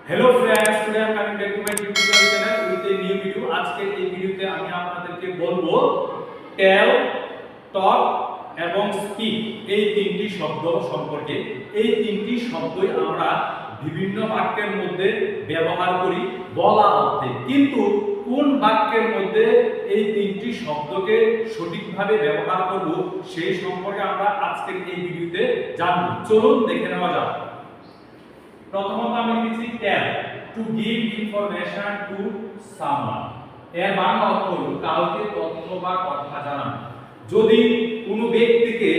Hello friends, today I am coming back to my YouTube channel with a new video. আজকের এই ভিডিওতে আমি আপনাদেরকে বলবো টেল, টক এবং স্পিক এই তিনটি শব্দ সম্পর্কে। এই তিনটি শব্দই আমরা বিভিন্ন বাক্যের মধ্যে ব্যবহার করি বলা অর্থে, কিন্তু কোন বাক্যের মধ্যে এই তিনটি শব্দকে সঠিকভাবে ব্যবহার করব সেই সম্পর্কে আমরা আজকের এই ভিডিওতে জানব। চলুন দেখে নেওয়া যাক। প্রথমত আমি লিখেছি tell, to give information to someone. এর বাংলা অর্থ হলো কাউকে তথ্য বা কথা জানানো। যদি কোনো ব্যক্তিকে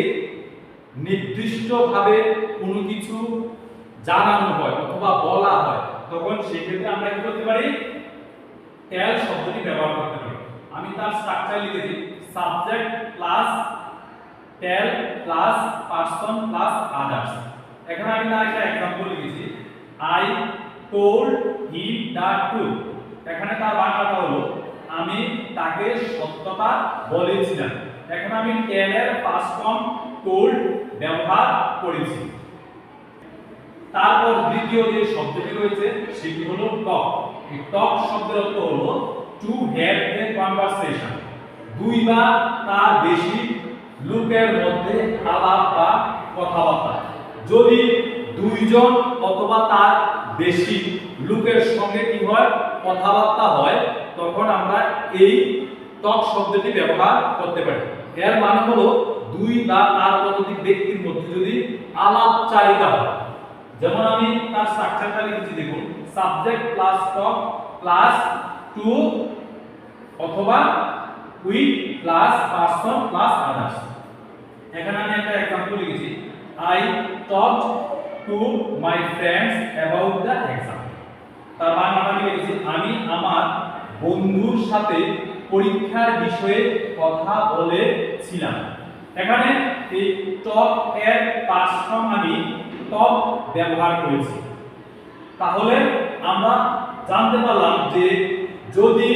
নির্দিষ্টভাবে কোনো কিছু জানানো হয় অথবা বলা হয়, তখন সেক্ষেত্রে আমরা কি করতে পারি? টেল শব্দটি ব্যবহার করতে পারি। আমি তার স্ট্রাকচার লিখেছি সাবজেক্ট প্লাস টেল প্লাস পারসন প্লাস আদার্স। এখানে আমি তার একটা एग्जांपल লিখেছি I told him the truth। এখানে তার বাংলাটা হলো আমি তাকে সত্যটা বলেছিলাম। এখানে আমি টেল এর পাস্ট ফর্ম told ব্যবহার করেছি। তারপর দ্বিতীয় যে শব্দটি রয়েছে সেটি হলো টক। এই টক শব্দের অর্থ হলো টু হ্যাভ এ কনভারসেশন। দুই বা তার বেশি লোকের মধ্যে আলাপ বা কথাবার্তা। যদি দুইজন অথবা তার বেশি লোকের সঙ্গে কি হয়, কথাবার্তা হয়, তখন আমরা এই টক শব্দটি ব্যবহার করতে পারি। এর মানে হলো দুই বা তার ততোধিক ব্যক্তির মধ্যে যদি আলাপচারিতা হয়। যেমন আমি তার স্ট্রাকচারটা লিখেছি, দেখুন subject plus talk plus to অথবা with plus person plus others. এখানে আমি একটা एग्जांपल লিখেছি I talked to my friends about the exam। তার বাংলাটা আমি লিখেছি আমি আমার বন্ধুর সাথে পরীক্ষার বিষয়ে কথা বলেছিলাম। এখানে এই টক এর পাস্ট ফর্ম আমি টক ব্যবহার করেছি। তাহলে আমরা জানতে পারলাম যে যদি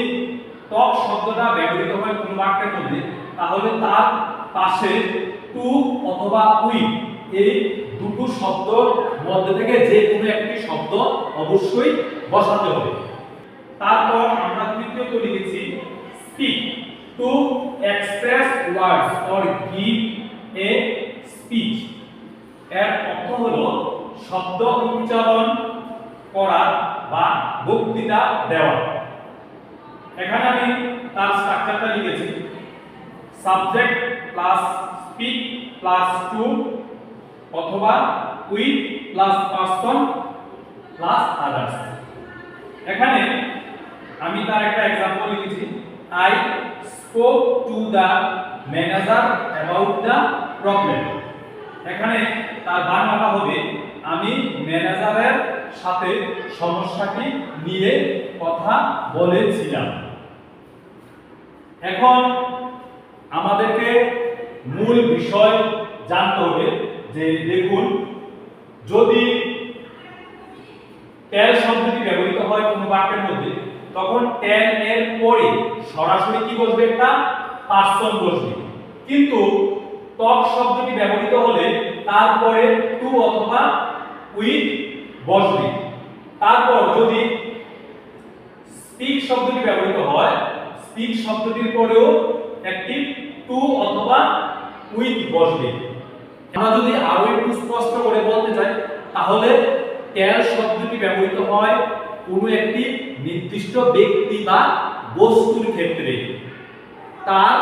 টক শব্দটা ব্যবহৃত হয় কোনো বাক্যের মধ্যে, তাহলে তার পাশে টু অথবা উইথ এই দুটো শব্দের মধ্যে থেকে যে কোনো একটি শব্দ অবশ্যই বসাতে হবে। তারপর আমরা তৃতীয়ত লিখেছি speak, to express words or give a speech. এর অর্থ হলো শব্দ উচ্চারণ করা বা বক্তৃতা দেওয়া। এখানে আমি তার স্ট্রাকচারটা লিখেছি subject plus speak plus to অথবা with plus person plus others. এখানে আমি তার একটা एग्जांपल লিখেছি I spoke to the manager about the problem। এখানে তার বাংলাটা হবে আমি ম্যানেজারের সাথে সমস্যাটি নিয়ে কথা বলেছিলাম। এখন আমাদেরকে মূল বিষয় জানতে হবে যে দেখুন, যদি টেল শব্দটি ব্যবহৃত হয় কোনো বাক্যের মধ্যে, তখন টেল এর পরে সরাসরি কি বসবে? একটা পারসন বসবে। কিন্তু টক শব্দটি ব্যবহৃত হলে তারপরে টু অথবা উইথ বসবে। তারপর যদি স্পিক শব্দটি ব্যবহৃত হয়, স্পিক শব্দটির পরেও একটি টু অথবা উইথ বসবে। আমরা যদি আরো একটু স্পষ্ট করে বলতে চাই, তাহলে টেল শব্দটি ব্যবহৃত হয় কোনো একটি নির্দিষ্ট ব্যক্তি বা বস্তুর ক্ষেত্রে। তার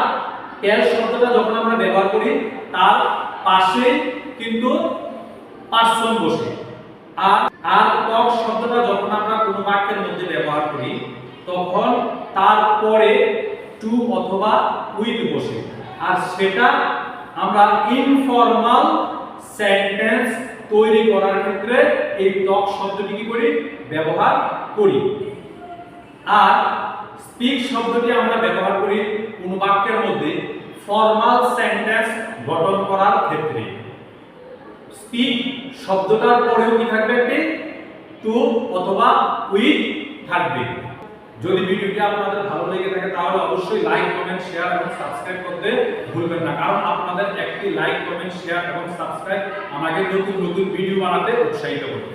টেল শব্দটা যখন আমরা ব্যবহার করি তার পাশে কিন্তু পারসন বসে। আর টক শব্দটা যখন আমরা কোনো বাক্যের মধ্যে ব্যবহার করি তখন তারপরে টু অথবা উইথ বসে। আর সেটা আমরা ইনফর্মাল সেন্টেন্স তৈরি করার ক্ষেত্রে এই টক শব্দটি কি করি? ব্যবহার করি। আর স্পিক শব্দটি আমরা ব্যবহার করি কোন বাক্যের মধ্যে ফর্মাল সেন্টেন্স গঠন করার ক্ষেত্রে। স্পিক শব্দটার পরেও কি থাকবে? একটি টু অথবা উইথ থাকবে। যদি ভিডিওটি আপনাদের ভালো লেগে থাকে তাহলে অবশ্যই লাইক, কমেন্ট, শেয়ার এবং সাবস্ক্রাইব করতে ভুলবেন না, কারণ আপনাদের একটি লাইক, কমেন্ট, শেয়ার এবং সাবস্ক্রাইব আমাকে নতুন নতুন ভিডিও বানাতে উৎসাহিত করে।